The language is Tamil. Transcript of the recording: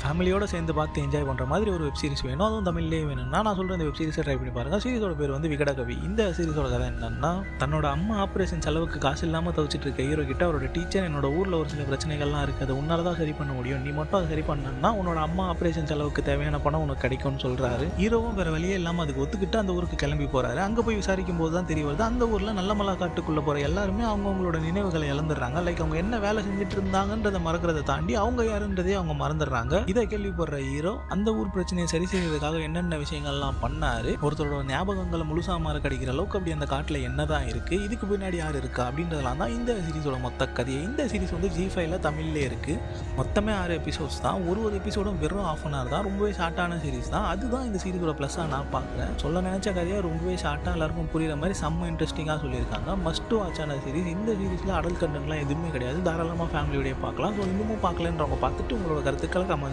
ஃபேமிலியோட சேர்ந்து பார்த்து என்ஜாய் பண்ணுற மாதிரி ஒரு வெப் சீரிஸ் வேணும், அதுவும் தமிழ்லேயே வேணும்னா நான் சொல்கிற இந்த வெப் சீரிஸை ட்ரை பண்ணி பாருங்கள். சீரிஸோட பேர் வந்து விகடகவி. இந்த சீரிஸோட கதை என்னன்னா, தன்னோட அம்மா ஆப்ரேஷன் செலவுக்கு காசு இல்லாமல் தவிச்சிட்டு இருக்க ஹீரோ கிட்ட அவரோட டீச்சர், என்னோட ஊரில் ஒரு சில பிரச்சனைகள்லாம் இருக்குது, அது உன்னால தான் சரி பண்ண முடியும், நீ மட்டும் அதை சரி பண்ணனா உன்னோட அம்மா ஆப்ரேஷன் செலவுக்கு தேவையான பணம் உனக்கு கிடைக்கும்னு சொல்கிறாரு. ஹீரோவும் வேறு வழியே இல்லாமல் அதுக்கு ஒத்துக்கிட்டு அந்த ஊருக்கு கிளம்பி போகிறாரு. அங்கே போய் விசாரிக்கும் போது தான் தெரிய வருது, அந்த ஊரில் நல்ல மலா காட்டுக்குள்ளே போகிற எல்லாருமே அவங்கவுங்களோட நினைவுகளை இழந்துடுறாங்க. லைக் அவங்க என்ன வேலை செஞ்சுட்டு இருந்தாங்கன்றதை மறக்கிறத தாண்டி அவங்க யாருன்றதே அவங்க மறந்துடுறாங்க. இதை கேள்விப்படுற ஹீரோ அந்த ஊர் பிரச்சனையை சரி செய்யறதுக்காக என்னென்ன விஷயங்கள்லாம் பண்ணாரு, ஒருத்தரோட ஞாபகங்களை முழுசா மாற கிடைக்கிற அளவுக்கு அப்படி அந்த காட்டில் என்னதான் இருக்கு, இதுக்கு பின்னாடி யார் இருக்கா அப்படின்றதெல்லாம் தான் இந்த சீரிஸோட மொத்த கதையை. இந்த சீரிஸ் வந்து G5ல தமிழ்லே இருக்கு. மொத்தமே 6 எபிசோட்ஸ் தான். ஒரு எபிசோடும் வெறும் ½ an hour தான். ரொம்பவே ஷார்ட்டான சீரிஸ் தான். அதுதான் இந்த சீரிஸோட ப்ளஸ்ஸாக நான் பார்க்குறேன். சொல்ல நினைச்ச கதையை ரொம்பவே ஷார்ட்டாக எல்லாருக்கும் புரியுற மாதிரி செம்ம இன்ட்ரெஸ்டிங்காக சொல்லியிருக்காங்க. மஸ்ட் வாட்சான சீரிஸ். இந்த சீரிஸில் அடல்ட் கண்டென்ட்லாம் எதுவுமே கிடையாது. தாராளமாக ஃபேமிலியோடய பார்க்கலாம். ஸோ இன்னமும் பார்க்கலன்றவங்க பார்த்துட்டு உங்களோட கருத்துக்களை கமெண்ட்ஸ்